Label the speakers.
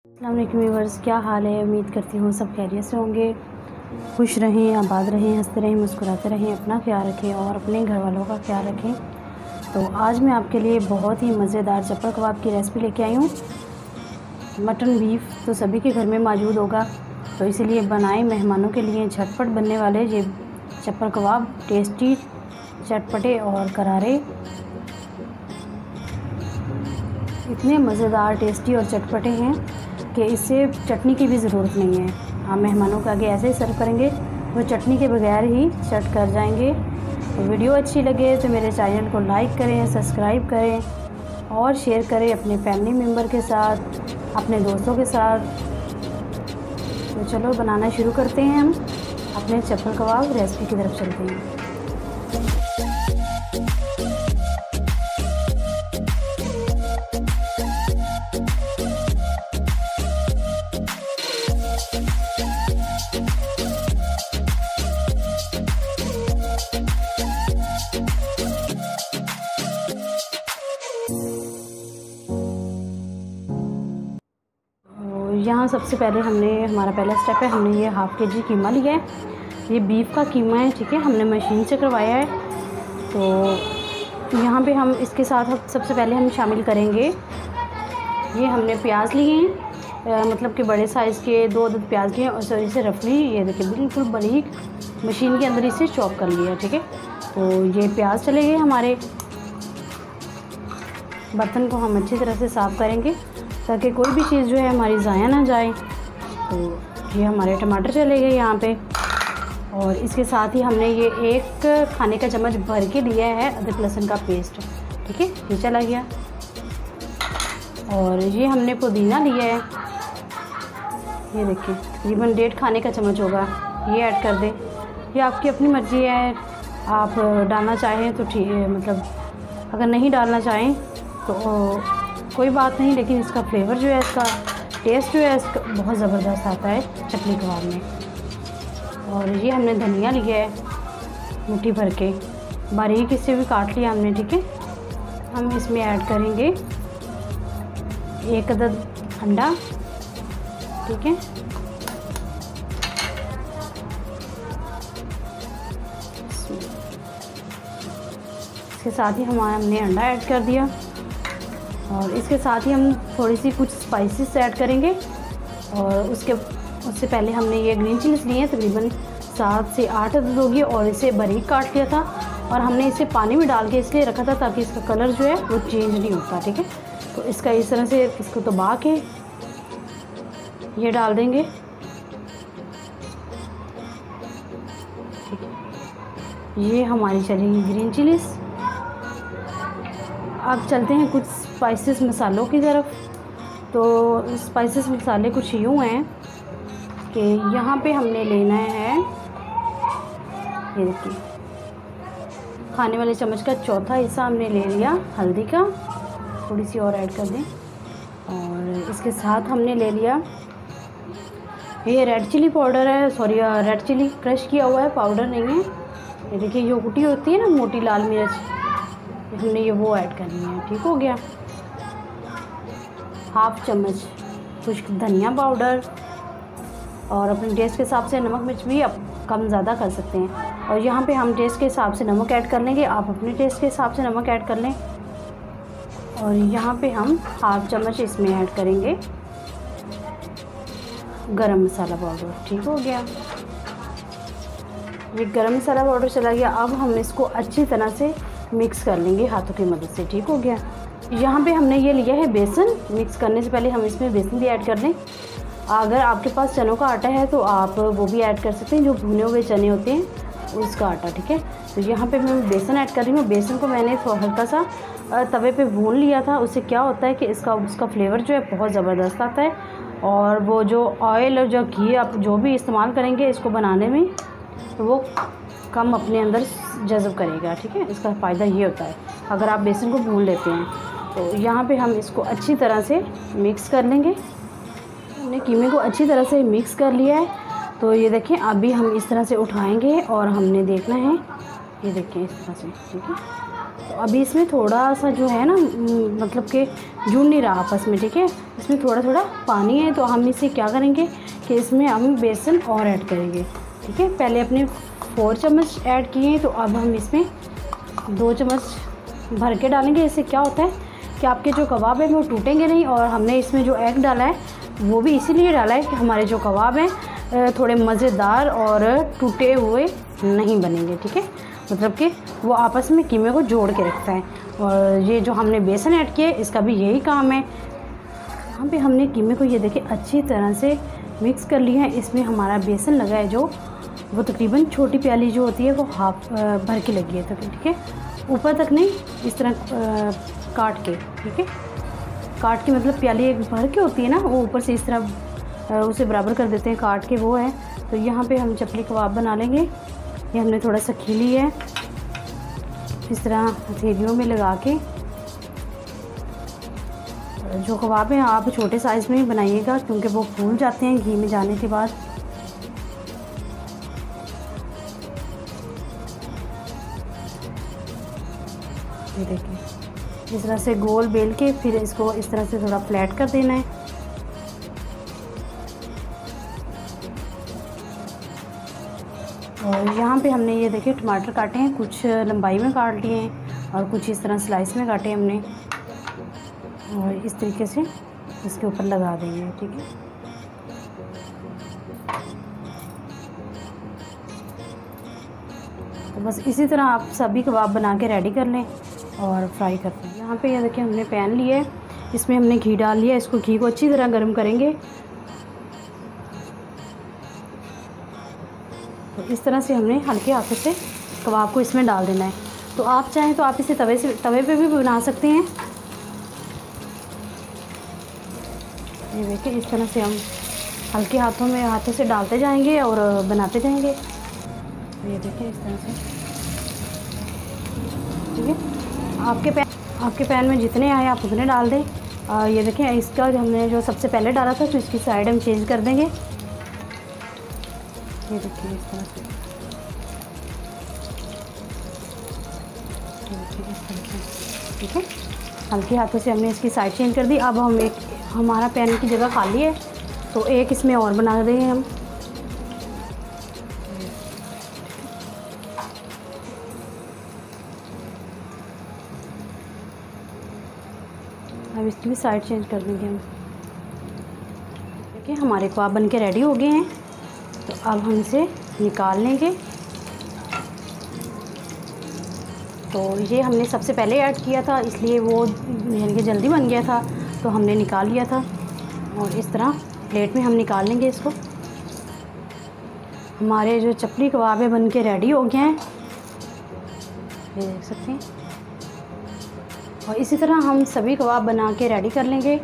Speaker 1: अस्सलाम वालेकुम व्यूअर्स, क्या हाल है। उम्मीद करती हूँ सब खैरियत से होंगे, खुश रहें, आबाद रहें, हंसते रहें, मुस्कुराते रहें, अपना ख्याल रखें और अपने घर वालों का ख्याल रखें। तो आज मैं आपके लिए बहुत ही मज़ेदार चप्पल कबाब की रेसिपी लेके आई हूँ। मटन बीफ तो सभी के घर में मौजूद होगा, तो इसीलिए बनाए मेहमानों के लिए झटपट बनने वाले ये चप्पल कबाब टेस्टी, चटपटे और करारे, इतने मज़ेदार, टेस्टी और चटपटे हैं कि इससे चटनी की भी ज़रूरत नहीं है। आप मेहमानों के आगे ऐसे ही सर्व करेंगे वो चटनी के बगैर ही चट कर जाएंगे। तो वीडियो अच्छी लगे तो मेरे चैनल को लाइक करें, सब्सक्राइब करें और शेयर करें अपने फैमिली मेम्बर के साथ, अपने दोस्तों के साथ। तो चलो बनाना शुरू करते हैं। हम अपने चप्पल कबाब रेसिपी की तरफ चलते हैं। यहाँ सबसे पहले हमारा पहला स्टेप है, हमने ये हाफ़ केजी कीमा लिया है। ये बीफ का कीमा है, ठीक है, हमने मशीन से करवाया है। तो यहाँ पे हम इसके साथ सबसे पहले हम शामिल करेंगे, ये हमने प्याज लिए हैं, मतलब कि बड़े साइज़ के 2 अदद प्याज लिए हैं और इसे रफली, ये देखिए बिल्कुल बारीक मशीन के अंदर इसे चॉप कर लिया, ठीक है। तो ये प्याज चले गए हमारे। बर्तन को हम अच्छी तरह से साफ़ करेंगे ताकि कोई भी चीज़ जो है हमारी ज़ाया ना जाए। तो ये हमारे टमाटर चले गए यहाँ पे, और इसके साथ ही हमने ये 1 खाने का चम्मच भर के लिया है अदरक लहसुन का पेस्ट, ठीक है, ये चला गया। और ये हमने पुदीना लिया है, ये देखिए तकरीबन 1.5 खाने का चम्मच होगा, ये ऐड कर दें। ये आपकी अपनी मर्ज़ी है, आप डालना चाहें तो ठीक है, मतलब अगर नहीं डालना चाहें तो कोई बात नहीं, लेकिन इसका फ्लेवर जो है, इसका टेस्ट जो है इसका बहुत ज़बरदस्त आता है चटनी कबाब में। और ये हमने धनिया लिया है मुट्ठी भर के, बारीक इससे भी काट लिया हमने, ठीक है। हम इसमें ऐड करेंगे 1 अदद अंडा, ठीक है। इसके साथ ही हमने अंडा ऐड कर दिया, और इसके साथ ही हम थोड़ी सी कुछ स्पाइसेस ऐड करेंगे। और उससे पहले हमने ये ग्रीन चिलीज लिए हैं, तकरीबन 7 से 8 अदद होगी, और इसे बारीक काट लिया था। और हमने इसे पानी में डाल के इसलिए रखा था ताकि इसका कलर जो है वो चेंज नहीं होता, ठीक है। तो इसका इस तरह से इसको दबा के ये डाल देंगे, ठीक है। ये हमारी चलेगी ग्रीन चिलीज़। अब चलते हैं कुछ स्पाइसेस मसालों की तरफ। तो स्पाइसेस मसाले कुछ यूँ हैं कि यहाँ पे हमने लेना है, ये देखिए खाने वाले चम्मच का 1/4 हिस्सा हमने ले लिया हल्दी का, थोड़ी सी और ऐड कर दें। और इसके साथ हमने ले लिया ये रेड चिली पाउडर है, सॉरी रेड चिली क्रश किया हुआ है, पाउडर नहीं है। ये देखिए ये कुटी होती है ना मोटी लाल मिर्च, हमने ये वो ऐड करनी है, ठीक हो गया। 1/2 चम्मच खुश्क धनिया पाउडर, और अपने टेस्ट के हिसाब से नमक मिर्च भी आप कम ज़्यादा कर सकते हैं। और यहाँ पे हम टेस्ट के हिसाब से नमक ऐड कर लेंगे, आप अपने टेस्ट के हिसाब से नमक ऐड कर लें। और यहाँ पे हम 1/2 चम्मच इसमें ऐड करेंगे गरम मसाला पाउडर, ठीक हो गया। ये गरम मसाला पाउडर चला गया। अब हम इसको अच्छी तरह से मिक्स कर लेंगे हाथों की मदद से, ठीक हो गया। यहाँ पे हमने ये लिया है बेसन। मिक्स करने से पहले हम इसमें बेसन भी ऐड कर दें। अगर आपके पास चनों का आटा है तो आप वो भी ऐड कर सकते हैं, जो भुने हुए चने होते हैं उसका आटा, ठीक है। तो यहाँ पे मैं बेसन ऐड कर रही हूँ। बेसन को मैंने हल्का सा तवे पे भून लिया था। उससे क्या होता है कि उसका फ्लेवर जो है बहुत ज़बरदस्त आता है, और वो जो ऑयल और जो घी आप जो भी इस्तेमाल करेंगे इसको बनाने में, तो वो कम अपने अंदर जज़ब करेगा, ठीक है। इसका फ़ायदा ये होता है अगर आप बेसन को भून लेते हैं। तो यहाँ पे हम इसको अच्छी तरह से मिक्स कर लेंगे। हमने कीमे को अच्छी तरह से मिक्स कर लिया है। तो ये देखें, अभी हम इस तरह से उठाएंगे और हमने देखना है, ये देखें इस तरह से, ठीक है। तो अभी इसमें थोड़ा सा जो है ना मतलब कि जुड़ नहीं रहा आपस में, ठीक है। इसमें थोड़ा थोड़ा पानी है, तो हम इसे क्या करेंगे कि इसमें हम बेसन और ऐड करेंगे, ठीक है। पहले अपने 4 चम्मच ऐड किए हैं, तो अब हम इसमें 2 चम्मच भर के डालेंगे। इससे क्या होता है कि आपके जो कबाब हैं वो टूटेंगे नहीं। और हमने इसमें जो एग डाला है वो भी इसीलिए डाला है कि हमारे जो कबाब हैं थोड़े मज़ेदार और टूटे हुए नहीं बनेंगे, ठीक है। मतलब कि वो आपस में कीमे को जोड़ के रखता है। और ये जो हमने बेसन ऐड किया इसका भी यही काम है। यहाँ पे हमने कीमे को ये देखिए अच्छी तरह से मिक्स कर लिया है। इसमें हमारा बेसन लगा है जो वो तकरीबन छोटी प्याली जो होती है वो हाफ भर के लगी है, तो ठीक है। ऊपर तक नहीं, इस तरह काट के, ठीक है। काट के मतलब प्याली एक भर के होती है ना, वो ऊपर से इस तरह उसे बराबर कर देते हैं काट के, वो है। तो यहाँ पे हम चपली कबाब बना लेंगे। ये हमने थोड़ा सा खीली है, इस तरह हथेलियों में लगा के। जो कबाब हैं आप छोटे साइज़ में ही बनाइएगा क्योंकि वो फूल जाते हैं घी में जाने के बाद। ये देखिए इस तरह से गोल बेल के फिर इसको इस तरह से थोड़ा फ्लैट कर देना है। और यहाँ पे हमने ये देखिए टमाटर काटे हैं, कुछ लंबाई में काट लिए हैं और कुछ इस तरह स्लाइस में काटे हमने। और इस तरीके से इसके ऊपर लगा देंगे, ठीक है। तो बस इसी तरह आप सभी कबाब बना के रेडी कर लें और फ्राई करते हैं। यहाँ पे ये देखिए हमने पैन लिया है, इसमें हमने घी डाल लिया। इसको घी को अच्छी तरह गर्म करेंगे। तो इस तरह से हमने हल्के हाथों से कबाब को इसमें डाल देना है। तो आप चाहें तो आप इसे तवे पे भी बना सकते हैं। ये देखिए इस तरह से हम हल्के हाथों से डालते जाएंगे और बनाते जाएंगे। ये देखिए इस तरह से, ठीक है। आपके पैन में जितने आए आप उतने डाल दें। ये देखें इसका हमने जो सबसे पहले डाला था तो इसकी साइड हम चेंज कर देंगे। ये देखिए इस तरह से, ठीक है। हल्के हाथों से हमने इसकी साइड चेंज कर दी। अब हमारा पैन की जगह खाली है तो एक इसमें और बना देंगे हम। अब इसकी भी साइड चेंज कर देंगे हम। देखिए हमारे कबाब बन के रेडी हो गए हैं। तो अब हम इसे निकाल लेंगे। तो ये हमने सबसे पहले ऐड किया था इसलिए वो यानी कि जल्दी बन गया था, तो हमने निकाल लिया था। और इस तरह प्लेट में हम निकाल लेंगे इसको। हमारे जो चपली कबाब बन के रेडी हो गए हैं, ये देख सकते हैं। और इसी तरह हम सभी कबाब बना के रेडी कर लेंगे।